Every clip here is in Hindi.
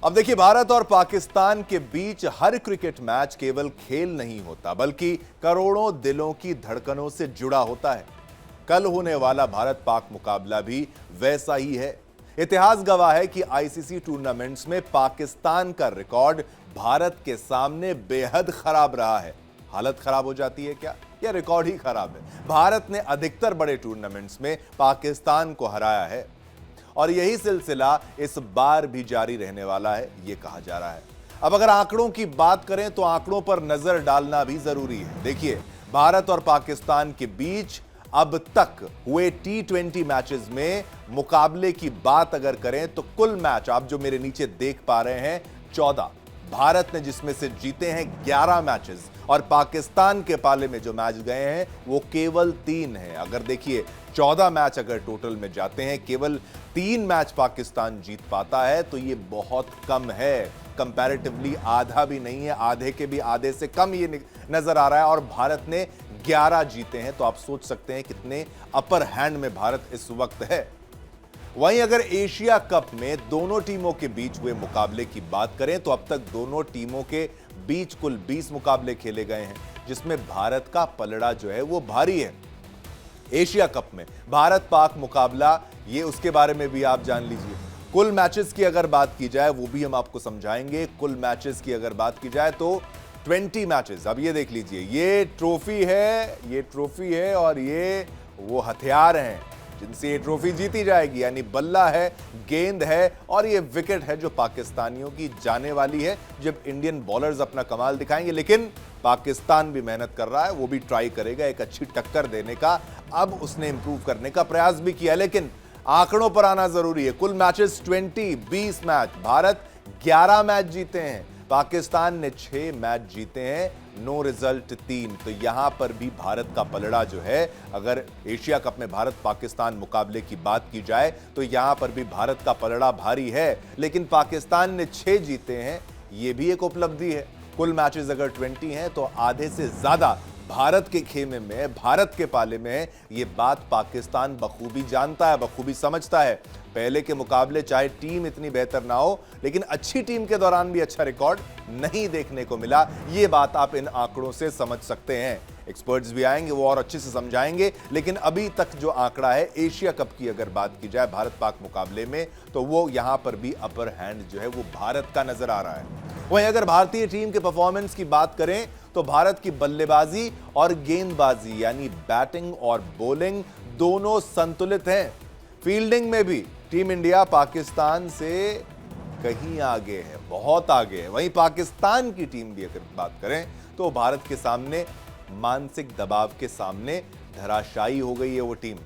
अब देखिए, भारत और पाकिस्तान के बीच हर क्रिकेट मैच केवल खेल नहीं होता, बल्कि करोड़ों दिलों की धड़कनों से जुड़ा होता है। कल होने वाला भारत पाक मुकाबला भी वैसा ही है। इतिहास गवाह है कि आईसीसी टूर्नामेंट्स में पाकिस्तान का रिकॉर्ड भारत के सामने बेहद खराब रहा है। हालत खराब हो जाती है क्या, या रिकॉर्ड ही खराब है? भारत ने अधिकतर बड़े टूर्नामेंट्स में पाकिस्तान को हराया है और यही सिलसिला इस बार भी जारी रहने वाला है, यह कहा जा रहा है। अब अगर आंकड़ों की बात करें तो आंकड़ों पर नजर डालना भी जरूरी है। देखिए, भारत और पाकिस्तान के बीच अब तक हुए T20 मैचेस में मुकाबले की बात अगर करें तो कुल मैच आप जो मेरे नीचे देख पा रहे हैं 14। भारत ने जिसमें से जीते हैं 11 मैचेस और पाकिस्तान के पाले में जो मैच गए हैं वो केवल 3 हैं। अगर देखिए 14 मैच अगर टोटल में जाते हैं, केवल 3 मैच पाकिस्तान जीत पाता है तो ये बहुत कम है। कंपैरेटिवली आधा भी नहीं है, आधे के भी आधे से कम ये नजर आ रहा है और भारत ने 11 जीते हैं। तो आप सोच सकते हैं कितने अपर हैंड में भारत इस वक्त है। वहीं अगर एशिया कप में दोनों टीमों के बीच हुए मुकाबले की बात करें तो अब तक दोनों टीमों के बीच कुल 20 मुकाबले खेले गए हैं, जिसमें भारत का पलड़ा जो है वो भारी है। एशिया कप में भारत पाक मुकाबला, ये उसके बारे में भी आप जान लीजिए। कुल मैचेस की अगर बात की जाए वो भी हम आपको समझाएंगे। कुल मैचेस की अगर बात की जाए तो 20 मैचेस। अब ये देख लीजिए, ये ट्रॉफी है और ये वो हथियार हैं जिनसे ये ट्रॉफी जीती जाएगी, यानी बल्ला है, गेंद है और ये विकेट है जो पाकिस्तानियों की जाने वाली है जब इंडियन बॉलर्स अपना कमाल दिखाएंगे। लेकिन पाकिस्तान भी मेहनत कर रहा है, वो भी ट्राई करेगा एक अच्छी टक्कर देने का। अब उसने इंप्रूव करने का प्रयास भी किया, लेकिन आंकड़ों पर आना जरूरी है। कुल मैचेस 20 मैच, भारत 11 मैच जीते हैं, पाकिस्तान ने 6 मैच जीते हैं, नो रिजल्ट 3। तो यहां पर भी भारत का पलड़ा जो है, अगर एशिया कप में भारत पाकिस्तान मुकाबले की बात की जाए तो यहां पर भी भारत का पलड़ा भारी है। लेकिन पाकिस्तान ने 6 जीते हैं, यह भी एक उपलब्धि है। कुल मैचेस अगर 20 हैं तो आधे से ज्यादा भारत के खेमे में, भारत के पाले में है। ये बात पाकिस्तान बखूबी जानता है, बखूबी समझता है। पहले के मुकाबले चाहे टीम इतनी बेहतर ना हो, लेकिन अच्छी टीम के दौरान भी अच्छा रिकॉर्ड नहीं देखने को मिला। ये बात आप इन आंकड़ों से समझ सकते हैं। एक्सपर्ट्स भी आएंगे, वो और अच्छे से समझाएंगे। लेकिन अभी तक जो आंकड़ा है एशिया कप की अगर बात की जाए भारत पाक मुकाबले में, तो वो यहां पर भी अपर हैंड जो है वो भारत का नजर आ रहा है। वहीं अगर भारतीय टीम के परफॉर्मेंस की बात करें तो भारत की बल्लेबाजी और गेंदबाजी यानी बैटिंग और बॉलिंग दोनों संतुलित हैं। फील्डिंग में भी टीम इंडिया पाकिस्तान से कहीं आगे है, बहुत आगे है। वहीं पाकिस्तान की टीम भी अगर बात करें तो भारत के सामने मानसिक दबाव के सामने धराशायी हो गई है वो टीम।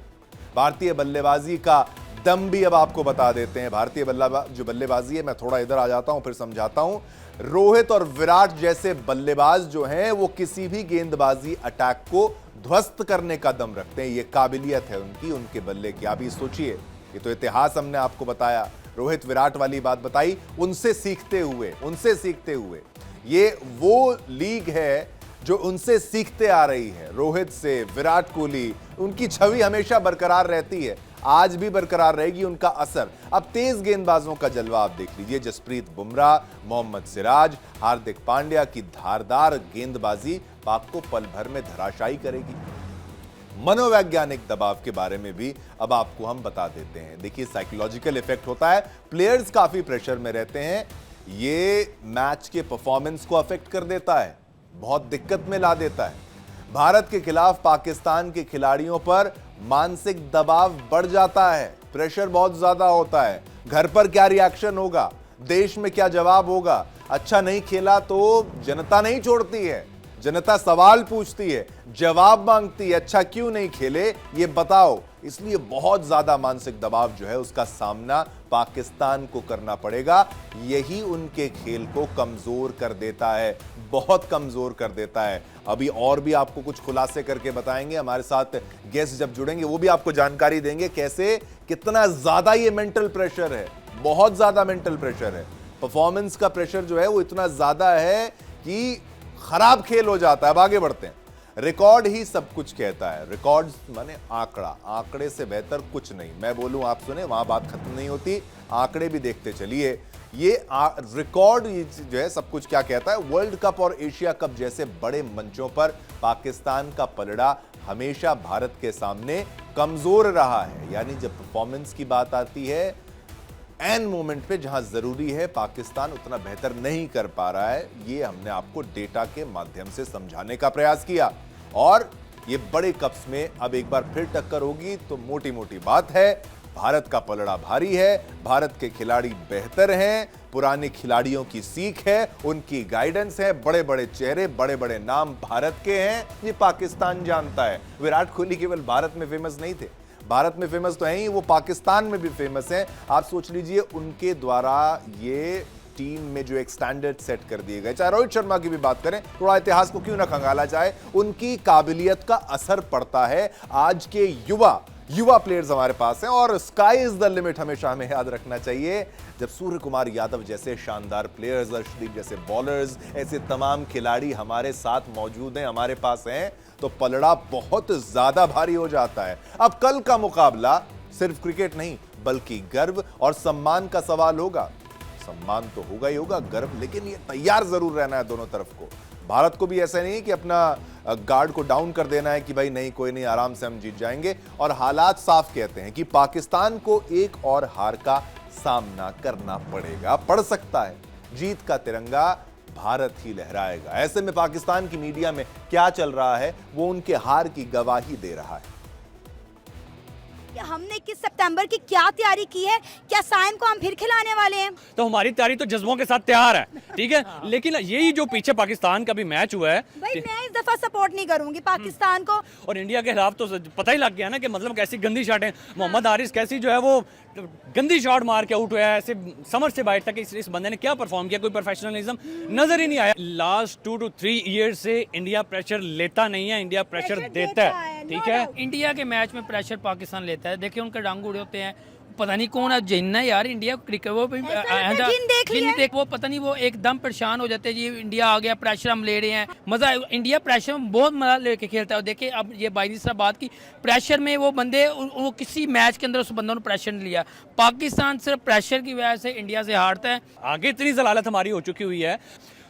भारतीय बल्लेबाजी का दम भी अब आपको बता देते हैं। भारतीय जो बल्लेबाजी है, मैं थोड़ा इधर आ जाता हूं फिर समझाता हूं। रोहित और विराट जैसे बल्लेबाज जो हैं वो किसी भी गेंदबाजी अटैक को ध्वस्त करने का दम रखते हैं। ये काबिलियत है उनके बल्ले की। आप ये सोचिए, ये तो इतिहास हमने आपको बताया, रोहित विराट वाली बात बताई, उनसे सीखते हुए ये वो लीग है जो उनसे सीखते आ रही है। रोहित से, विराट कोहली, उनकी छवि हमेशा बरकरार रहती है, आज भी बरकरार रहेगी उनका असर। अब तेज गेंदबाजों का जलवा आप देख लीजिए, जसप्रीत बुमराह, मोहम्मद सिराज, हार्दिक पांड्या की धारदार गेंदबाजी पाक को पल भर में धराशायी करेगी। मनोवैज्ञानिक दबाव के बारे में भी अब आपको हम बता देते हैं। देखिए, साइकोलॉजिकल इफेक्ट होता है, प्लेयर्स काफी प्रेशर में रहते हैं, ये मैच के परफॉर्मेंस को अफेक्ट कर देता है, बहुत दिक्कत में ला देता है। भारत के खिलाफ पाकिस्तान के खिलाड़ियों पर मानसिक दबाव बढ़ जाता है, प्रेशर बहुत ज्यादा होता है। घर पर क्या रिएक्शन होगा, देश में क्या जवाब होगा। अच्छा नहीं खेला तो जनता नहीं छोड़ती है, जनता सवाल पूछती है, जवाब मांगती है, अच्छा क्यों नहीं खेले ये बताओ। इसलिए बहुत ज्यादा मानसिक दबाव जो है उसका सामना पाकिस्तान को करना पड़ेगा। यही उनके खेल को कमजोर कर देता है, बहुत कमजोर कर देता है। अभी और भी आपको कुछ खुलासे करके बताएंगे, हमारे साथ गेस्ट जब जुड़ेंगे वो भी आपको जानकारी देंगे कैसे, कितना ज्यादा ये मेंटल प्रेशर है, बहुत ज्यादा मेंटल प्रेशर है। परफॉर्मेंस का प्रेशर जो है वो इतना ज्यादा है कि खराब खेल हो जाता है। अब आगे बढ़ते हैं। रिकॉर्ड ही सब कुछ कहता है, रिकॉर्ड माने आंकड़ा, आंकड़े से बेहतर कुछ नहीं। मैं बोलूं आप सुने, वहां बात खत्म नहीं होती, आंकड़े भी देखते चलिए। ये रिकॉर्ड जो है सब कुछ क्या कहता है। वर्ल्ड कप और एशिया कप जैसे बड़े मंचों पर पाकिस्तान का पलड़ा हमेशा भारत के सामने कमजोर रहा है। यानी जब परफॉर्मेंस की बात आती है, एन मोमेंट पे जहां जरूरी है, पाकिस्तान उतना बेहतर नहीं कर पा रहा है। ये हमने आपको डेटा के माध्यम से समझाने का प्रयास किया। और ये बड़े कप्स में अब एक बार फिर टक्कर होगी तो मोटी मोटी बात है, भारत का पलड़ा भारी है, भारत के खिलाड़ी बेहतर हैं, पुराने खिलाड़ियों की सीख है, उनकी गाइडेंस है, बड़े बड़े चेहरे, बड़े बड़े नाम भारत के हैं, ये पाकिस्तान जानता है। विराट कोहली केवल भारत में फेमस नहीं थे, भारत में फेमस तो है ही, वो पाकिस्तान में भी फेमस हैं। आप सोच लीजिए उनके द्वारा ये टीम में जो एक स्टैंडर्ड सेट कर दिए गए, चाहे रोहित शर्मा की भी बात करें, थोड़ा इतिहास को क्यों ना खंगाला जाए, उनकी काबिलियत का असर पड़ता है। आज के युवा प्लेयर्स हमारे पास हैं और स्काई इज द लिमिट हमेशा हमें याद रखना चाहिए। जब सूर्य कुमार यादव जैसे शानदार प्लेयर्स, अर्शदीप जैसे बॉलर्स, ऐसे तमाम खिलाड़ी हमारे साथ मौजूद हैं, हमारे पास हैं, तो पलड़ा बहुत ज्यादा भारी हो जाता है। अब कल का मुकाबला सिर्फ क्रिकेट नहीं बल्कि गर्व और सम्मान का सवाल होगा। सम्मान तो होगा ही होगा, गर्व, लेकिन ये तैयार जरूर रहना है दोनों तरफ को। भारत को भी ऐसा नहीं कि अपना गार्ड को डाउन कर देना है कि भाई नहीं, कोई नहीं, आराम से हम जीत जाएंगे। और हालात साफ कहते हैं कि पाकिस्तान को एक और हार का सामना करना पड़ेगा, पड़ सकता है। जीत का तिरंगा भारत ही लहराएगा। ऐसे में पाकिस्तान की मीडिया में क्या चल रहा है वो उनके हार की गवाही दे रहा है। हमने 21 सितंबर की क्या तैयारी की है, क्या साइम को हम फिर खिलाने वाले हैं? तो हमारी तैयारी तो जज्बों के साथ तैयार है, ठीक है। लेकिन यही जो पीछे पाकिस्तान का भी मैच हुआ है, भाई मैं इस दफा सपोर्ट नहीं करूंगी पाकिस्तान को। और इंडिया के खिलाफ तो पता ही लग गया ना कि मतलब कैसी गंदी शॉटें, मोहम्मद हारिस कैसी जो है वो गंदी शॉट मार के आउट हुआ है। ऐसे समर से बाहर तक इस बंदे ने क्या परफॉर्म किया, कोई प्रोफेशनलिज्म नजर ही नहीं आया। लास्ट 2 to 3 ईयर्स से इंडिया प्रेशर लेता नहीं है, इंडिया प्रेशर देता है, ठीक है। इंडिया के मैच में प्रेशर पाकिस्तान लेता है। देखिए उनके डांग उड़े होते हैं, पता नहीं कौन है जिन है यार, इंडिया क्रिकेट वो जिन देख वो पता नहीं वो एकदम परेशान हो जाते हैं जी, इंडिया आ गया, प्रेशर हम ले रहे हैं। मजा, इंडिया प्रेशर में बहुत मजा लेके खेलता है। देखिए अब ये बाईस बात की, प्रेशर में वो बंदे, वो किसी मैच के अंदर उस बंदों ने प्रेशर नहीं लिया। पाकिस्तान सिर्फ प्रेशर की वजह से इंडिया से हारता है। आगे इतनी जलालत हमारी हो चुकी हुई है,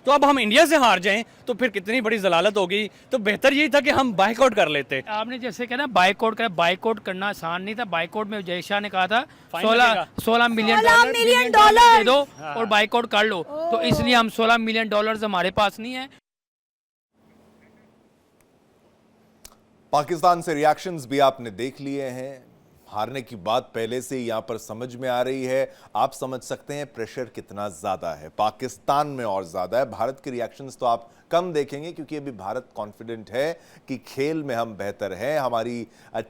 तो अब हम इंडिया से हार जाएं तो फिर कितनी बड़ी जलालत होगी। तो बेहतर यही था कि हम बाइकआउट कर लेते। आपने जैसे कहा ना बाइकआउट करना आसान नहीं था। बाइकआउट में जय शाह ने कहा था 16 मिलियन डॉलर दे दो और बाइकआउट कर लो, तो इसलिए हम 16 मिलियन डॉलर हमारे पास नहीं है। पाकिस्तान से रिएक्शंस भी आपने देख लिए हैं। हारने की बात पहले से यहां पर समझ में आ रही है। आप समझ सकते हैं प्रेशर कितना ज्यादा है, पाकिस्तान में और ज्यादा है। भारत के रिएक्शंस तो आप कम देखेंगे क्योंकि अभी भारत कॉन्फिडेंट है कि खेल में हम बेहतर हैं, हमारी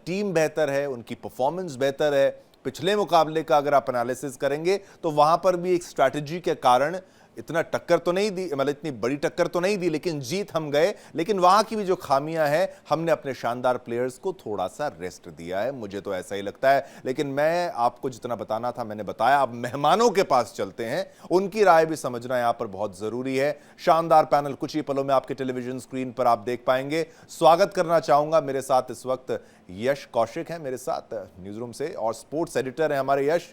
टीम बेहतर है, उनकी परफॉर्मेंस बेहतर है। पिछले मुकाबले का अगर आप एनालिसिस करेंगे तो वहां पर भी एक स्ट्रैटेजी के कारण इतना टक्कर तो नहीं दी, मतलब इतनी बड़ी टक्कर तो नहीं दी, लेकिन जीत हम गए। लेकिन वहां की भी जो खामियां हैं, हमने अपने शानदार प्लेयर्स को थोड़ा सा रेस्ट दिया है, मुझे तो ऐसा ही लगता है। लेकिन मैं आपको जितना बताना था मैंने बताया। अब मेहमानों के पास चलते हैं, उनकी राय भी समझना यहां पर बहुत जरूरी है। शानदार पैनल कुछ ही पलों में आपके टेलीविजन स्क्रीन पर आप देख पाएंगे। स्वागत करना चाहूंगा, मेरे साथ इस वक्त यश कौशिक है मेरे साथ न्यूज रूम से, और स्पोर्ट्स एडिटर है हमारे यश।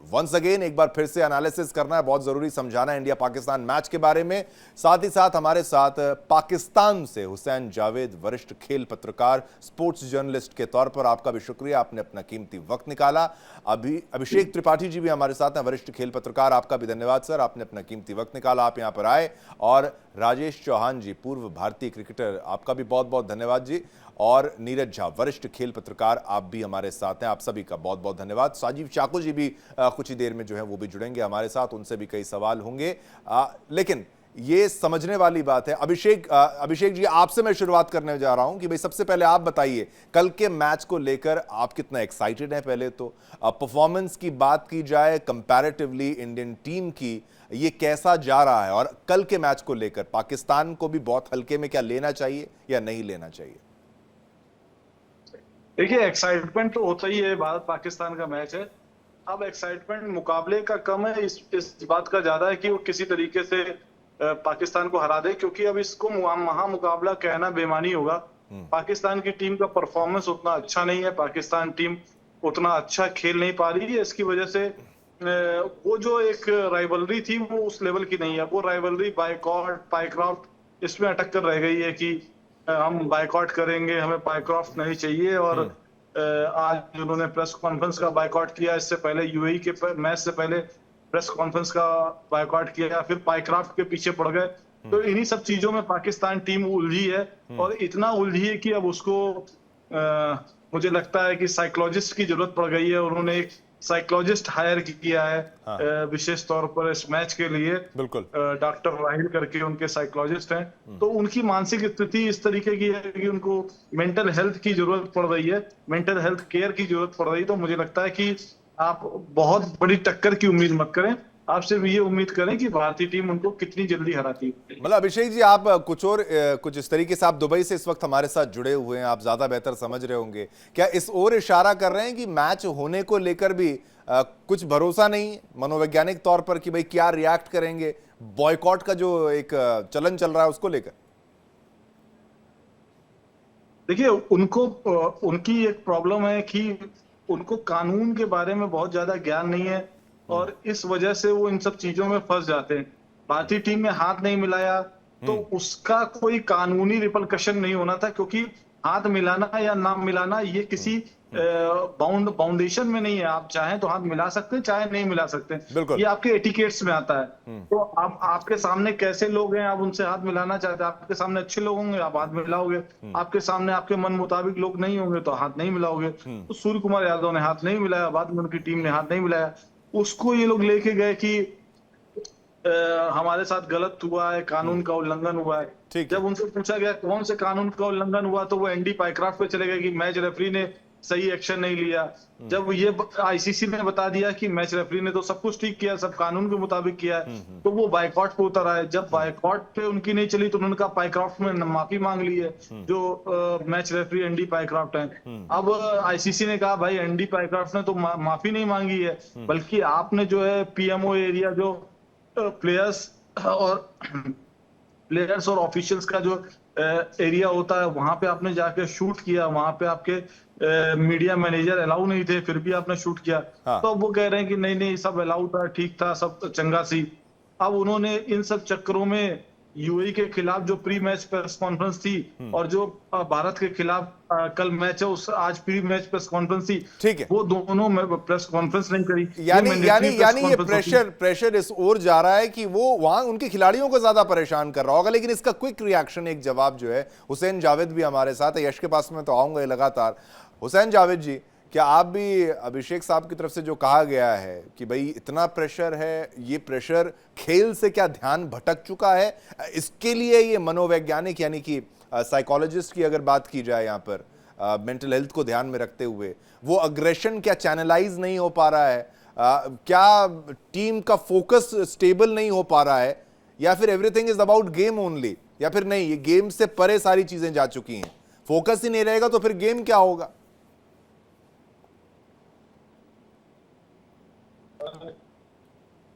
वंस अगेन एक बार फिर से एनालिसिस करना है, बहुत जरूरी समझाना है इंडिया पाकिस्तान मैच के बारे में। साथ ही साथ हमारे साथ पाकिस्तान से हुसैन जावेद, वरिष्ठ खेल पत्रकार, स्पोर्ट्स जर्नलिस्ट के तौर पर आपका भी शुक्रिया, आपने अपना कीमती वक्त निकाला। अभिषेक त्रिपाठी जी भी हमारे साथ हैं, वरिष्ठ खेल पत्रकार, आपका भी धन्यवाद सर, आपने अपना कीमती वक्त निकाला, आप यहां पर आए। और राजेश चौहान जी, पूर्व भारतीय क्रिकेटर, आपका भी बहुत बहुत धन्यवाद जी। और नीरज झा, वरिष्ठ खेल पत्रकार, आप भी हमारे साथ हैं, आप सभी का बहुत बहुत धन्यवाद। साजीव चाकू जी भी कुछ ही देर में जो है वो भी जुड़ेंगे हमारे साथ, उनसे भी कई सवाल होंगे। लेकिन ये समझने वाली बात है। अभिषेक जी, आपसे मैं शुरुआत करने जा रहा हूं कि भाई सबसे पहले आप बताइए कल के मैच को लेकर आप कितना एक्साइटेड हैं। पहले तो परफॉर्मेंस की बात की जाए, कंपैरेटिवली इंडियन टीम की, ये कैसा जा रहा है, और कल के मैच को लेकर पाकिस्तान को भी बहुत हल्के में क्या लेना चाहिए या नहीं लेना चाहिए? देखिए, एक्साइटमेंट तो होता ही है, भारत पाकिस्तान का मैच है। अब एक्साइटमेंट मुकाबले का कम है, इस बात का ज्यादा है कि वो किसी तरीके से पाकिस्तान को हरा दे, क्योंकि अब इसको महामुकाबला कहना बेमानी होगा। पाकिस्तान की टीम का परफॉर्मेंस उतना अच्छा नहीं है, पाकिस्तान टीम उतना अच्छा खेल नहीं पा रही है। इसकी वजह से वो जो एक राइवलरी थी वो उस लेवल की नहीं है। वो राइवलरी बायकॉट पाइक्राफ्ट इसमें अटक कर रह गई है कि हम बायकॉट करेंगे, हमें पाइक्राफ्ट नहीं चाहिए। और आज उन्होंने प्रेस कॉन्फ्रेंस का बायकॉट किया, इससे पहले यूएई के मैच से पहले प्रेस कॉन्फ्रेंस का बायकॉट किया, फिर पाइक्राफ्ट के पीछे पड़ गए। तो इन्हीं सब चीजों में पाकिस्तान टीम उलझी है, और इतना उलझी है कि अब उसको मुझे लगता है कि साइकोलॉजिस्ट की जरूरत पड़ गई है। उन्होंने एक साइकोलॉजिस्ट हायर किया है विशेष तौर पर इस मैच के लिए। बिल्कुल। डॉक्टर राहिल करके उनके साइकोलॉजिस्ट हैं। तो उनकी मानसिक स्थिति इस तरीके की है कि उनको मेंटल हेल्थ की जरूरत पड़ रही है, मेंटल हेल्थ केयर की जरूरत पड़ रही है। तो मुझे लगता है कि आप बहुत बड़ी टक्कर की उम्मीद मत करें, आप सिर्फ ये उम्मीद करें कि भारतीय टीम उनको कितनी जल्दी हराती है। मतलब अभिषेक जी, आप कुछ इस तरीके से, आप दुबई से इस वक्त हमारे साथ जुड़े हुए हैं, आप ज्यादा बेहतर समझ रहे होंगे, क्या इस ओर इशारा कर रहे हैं कि मैच होने को लेकर भी कुछ भरोसा नहीं मनोवैज्ञानिक तौर पर कि भाई क्या रिएक्ट करेंगे, बॉयकॉट का जो एक चलन चल रहा है उसको लेकर? देखिए, उनकी एक प्रॉब्लम है कि उनको कानून के बारे में बहुत ज्यादा ज्ञान नहीं है, और इस वजह से वो इन सब चीजों में फंस जाते हैं। भारतीय टीम ने हाथ नहीं मिलाया तो उसका कोई कानूनी रिपरकशन नहीं होना था, क्योंकि हाथ मिलाना या ना मिलाना ये किसी बाउंडेशन में नहीं है। आप चाहें तो हाथ मिला सकते हैं, चाहे नहीं मिला सकते, ये आपके एटिकेट्स में आता है। तो आप आपके सामने कैसे लोग हैं, आप उनसे हाथ मिलाना चाहते हैं। आपके सामने अच्छे लोग होंगे, आप हाथ मिलाओगे। आपके सामने आपके मन मुताबिक लोग नहीं होंगे तो हाथ नहीं मिलाओगे। तो सूर्य कुमार यादव ने हाथ नहीं मिलाया, बाद में उनकी टीम ने हाथ नहीं मिलाया। उसको ये लोग लेके गए कि हमारे साथ गलत हुआ है, कानून का उल्लंघन हुआ है। जब उनसे पूछा गया कौन से कानून का उल्लंघन हुआ, तो वो एनडी पाइक्राफ्ट पे चले गए कि मैच रेफरी ने सही एक्शन नहीं लिया। जब ये आईसीसी ने बता दिया कि मैच रेफरी ने तो सब कुछ ठीक किया, सब कानून के मुताबिक किया है, तो वो बायकॉट पे उतर आए। जब बायकॉट पे उनकी नहीं चली तो उन्होंने कहा पाइक्राफ्ट में माफी मांग ली है, जो मैच रेफरी एनडी पाइक्राफ्ट है। अब आईसीसी ने कहा भाई एनडी पाइक्राफ्ट ने तो माफी नहीं मांगी है, बल्कि आपने जो है पीएमओ एरिया, जो प्लेयर्स और ऑफिशियल्स का जो एरिया होता है, वहां पे आपने जाके शूट किया। वहां पे आपके मीडिया मैनेजर अलाउ नहीं थे, फिर भी आपने शूट किया। तो वो कह रहे हैं कि नहीं नहीं सब अलाउ था, ठीक था, सब चंगा सी। अब उन्होंने इन सब चक्करों में यूएई के खिलाफ जो प्री मैच प्रेस कॉन्फ्रेंस थी, और जो भारत के खिलाफ कल मैच है उस आज प्री मैच प्रेस कॉन्फ्रेंस थी, ठीक है, वो दोनों में प्रेस कॉन्फ्रेंस नहीं करी। यानी ये प्रेशर इस ओर जा रहा है कि वो वहां उनके खिलाड़ियों को ज्यादा परेशान कर रहा होगा। लेकिन इसका क्विक रिएक्शन, एक जवाब जो है, हुसैन जावेद भी हमारे साथ है, यश के पास में तो आऊंगा लगातार। हुसैन जावेद जी, क्या आप भी अभिषेक साहब की तरफ से जो कहा गया है कि भाई इतना प्रेशर है, ये प्रेशर खेल से क्या ध्यान भटक चुका है, इसके लिए ये मनोवैज्ञानिक यानी कि साइकोलॉजिस्ट की अगर बात की जाए यहाँ पर, मेंटल हेल्थ को ध्यान में रखते हुए वो अग्रेशन क्या चैनलाइज नहीं हो पा रहा है, क्या टीम का फोकस स्टेबल नहीं हो पा रहा है, या फिर everything is about game only, या फिर नहीं, ये गेम से परे सारी चीजें जा चुकी हैं, फोकस ही नहीं रहेगा तो फिर गेम क्या होगा?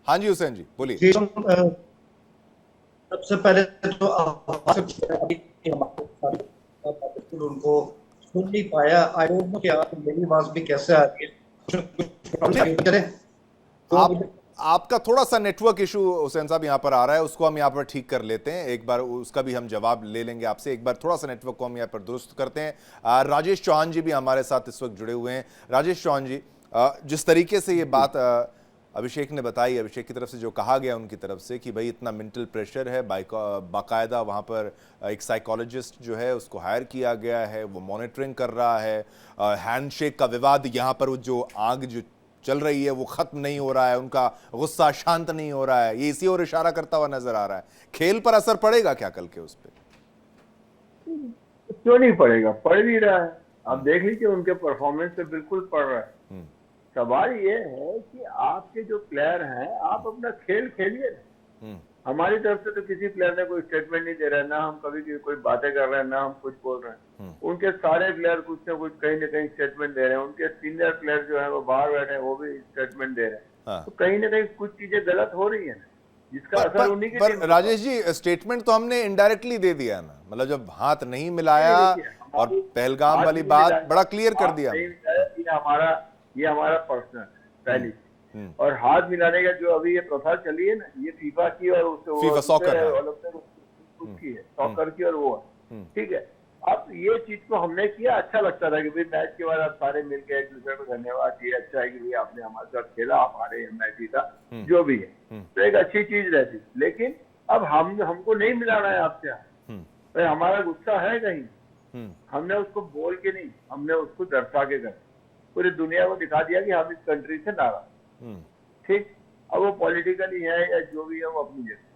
हाँ जी हुसैन जी बोलिए। सबसे पहले तो उनको सुन नहीं पाया, आई डोंट नो कि मेरी आवाज भी कैसे आ रही है। आपका थोड़ा सा नेटवर्क इशू हुसैन साहब यहाँ पर आ रहा है, उसको हम यहाँ पर ठीक कर लेते हैं, एक बार उसका भी हम जवाब ले लेंगे आपसे। एक बार थोड़ा सा नेटवर्क को हम यहाँ पर दुरुस्त करते हैं। राजेश चौहान जी भी हमारे साथ इस वक्त जुड़े हुए हैं। राजेश चौहान जी, जिस तरीके से ये बात अभिषेक ने बताई, अभिषेक की तरफ से जो कहा गया उनकी तरफ से कि भाई इतना मेंटल प्रेशर है, बाकायदा वहाँ पर एक साइकोलॉजिस्ट जो है उसको हायर किया गया है, वो मॉनिटरिंग कर रहा है, हैंडशेक का विवाद यहाँ पर जो आग जो चल रही है वो खत्म नहीं हो रहा है, उनका गुस्सा शांत नहीं हो रहा है, ये इसी ओर इशारा करता हुआ नजर आ रहा है। खेल पर असर पड़ेगा क्या कल के उस पर? क्यों नहीं पड़ेगा, पड़ भी रहा है। आप देख लीजिए उनके परफॉर्मेंस से बिल्कुल पड़ रहा है। सवाल ये है कि आपके जो प्लेयर हैं, आप अपना खेल खेलिए। हमारी तरफ से तो किसी प्लेयर ने कोई स्टेटमेंट नहीं दे रहा है, ना हम कभी कोई बातें कर रहे हैं, ना हम कुछ बोल रहे हैं। उनके सारे प्लेयर कुछ ना कुछ कहीं ना कहीं स्टेटमेंट दे रहे हैं। उनके सीनियर प्लेयर जो है वो बाहर बैठे हैं, वो भी स्टेटमेंट दे रहे हैं। तो कहीं ना कहीं कुछ चीजें गलत हो रही है, जिसका असर उन्हीं के। पर राजेश जी, स्टेटमेंट तो हमने इनडायरेक्टली दे दिया ना, मतलब जब हाथ नहीं मिलाया और पहलगाम वाली बात बड़ा क्लियर कर दिया। ये हमारा पर्सनल पहली और हाथ मिलाने का जो अभी ये प्रथा चली है ना, ये फीफा की और फीफा सॉकर है। उसकी है, सॉकर की और वो है, ठीक है। अब ये चीज को हमने किया, अच्छा लगता था कि भाई मैच के बाद आप सारे मिलकर एक दूसरे को धन्यवाद, ये अच्छा है कि भाई आपने हमारे साथ खेला, आप हारे, मैच जीता, जो भी है, तो एक अच्छी चीज रहती। लेकिन अब हमको नहीं मिलाना है आपसे, भाई हमारा गुस्सा है कहीं, हमने उसको बोल के नहीं, हमने उसको दर्शा के कर पूरी दुनिया को दिखा दिया कि हम इस कंट्री से नाराज, ठीक। अब वो पॉलिटिकली है या जो भी है, वो अपनी जगह।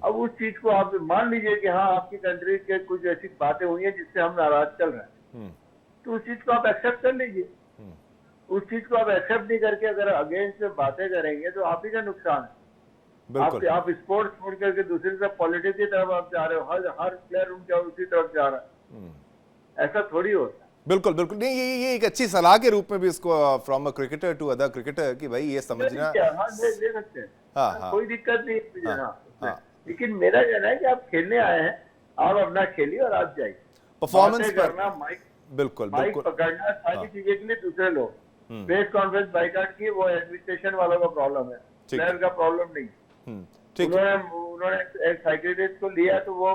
अब उस चीज को आप मान लीजिए कि हाँ आपकी कंट्री के कुछ ऐसी बातें हुई हैं जिससे हम नाराज चल रहे हैं, तो उस चीज को आप एक्सेप्ट कर लीजिए। उस चीज को आप एक्सेप्ट नहीं करके अगर अगेंस्ट में बातें करेंगे तो आप ही का नुकसान है। आप स्पोर्ट्स छोड़ करके दूसरी तरफ पॉलिटिक्स की तरफ आप जा रहे हो, हर प्लेयर उसी तरफ जा रहा है, ऐसा थोड़ी होता है। बिल्कुल बिल्कुल नहीं, ये एक अच्छी सलाह के रूप में भी इसको from a cricketer to other cricketer कि भाई ये समझना, ले सकते हैं, कोई दिक्कत नहीं। लेकिन मेरा कहना है कि आप खेलने आए हैं, आप अपना खेलिए और आप जाइए। परफॉर्मेंस करना, माइक बिल्कुल पकड़ना, सारी चीजें के लिए दूसरे लोग प्रेस कॉन्फ्रेंस बाइकाट की, वो एडमिनिस्ट्रेशन वालों का प्रॉब्लम है, प्लेयर का प्रॉब्लम नहीं। उन्होंने एक साइकियाट्रिस्ट को लिया तो वो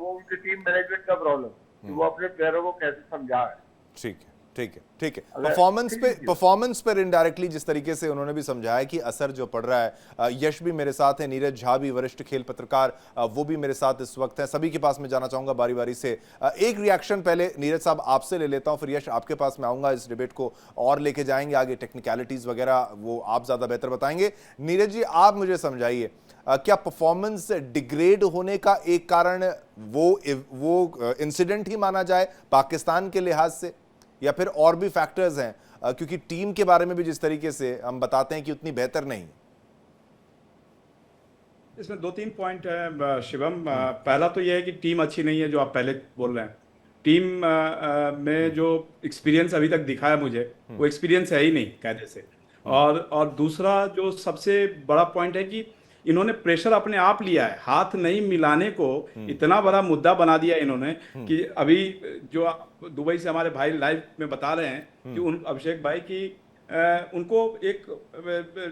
उनकी टीम मैनेजमेंट का प्रॉब्लम, वो अपने प्लेयरों को कैसे समझा है। ठीक है। परफॉर्मेंस पर इनडायरेक्टली जिस तरीके से उन्होंने भी समझाया कि असर जो पड़ रहा है। यश भी मेरे साथ है, नीरज झा भी, वरिष्ठ खेल पत्रकार, वो भी मेरे साथ इस वक्त है। सभी के पास मैं जाना चाहूंगा बारी बारी से। एक रिएक्शन पहले नीरज साहब आपसे ले लेता हूं, फिर यश आपके पास मैं आऊंगा, इस डिबेट को और लेके जाएंगे आगे, टेक्निकलिटीज वगैरह वो आप ज्यादा बेहतर बताएंगे। नीरज जी आप मुझे समझाइए, क्या परफॉर्मेंस डिग्रेड होने का एक कारण वो इंसिडेंट ही माना जाए पाकिस्तान के लिहाज से, या फिर और भी फैक्टर्स हैं? क्योंकि टीम के बारे में भी जिस तरीके से हम बताते हैं कि उतनी बेहतर नहीं। इसमें 2-3 पॉइंट है शिवम। पहला तो यह है कि टीम अच्छी नहीं है, जो आप पहले बोल रहे हैं। टीम में जो एक्सपीरियंस अभी तक दिखा है मुझे, वो एक्सपीरियंस है ही नहीं कायदे से। और दूसरा जो सबसे बड़ा पॉइंट है कि इन्होंने प्रेशर अपने आप लिया है, हाथ नहीं मिलाने को इतना बड़ा मुद्दा बना दिया इन्होंने कि अभी जो दुबई से हमारे भाई लाइव में बता रहे हैं कि उन अभिषेक भाई की उनको एक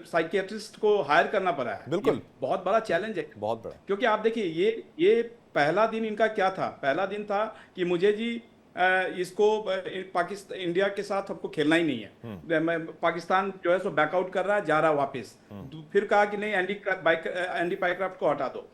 साइकियाट्रिस्ट को हायर करना पड़ा है। बिल्कुल, बहुत बड़ा चैलेंज है, बहुत बड़ा। क्योंकि आप देखिए ये पहला दिन इनका क्या था, पहला दिन था कि मुझे जी इसको पाकिस्तान इंडिया के साथ हमको खेलना ही नहीं है। पाकिस्तान जो है सो बैकआउट कर रहा है, जा रहा है वापस। फिर कहा कि नहीं एंडी पाइक्राफ्ट को हटा दो,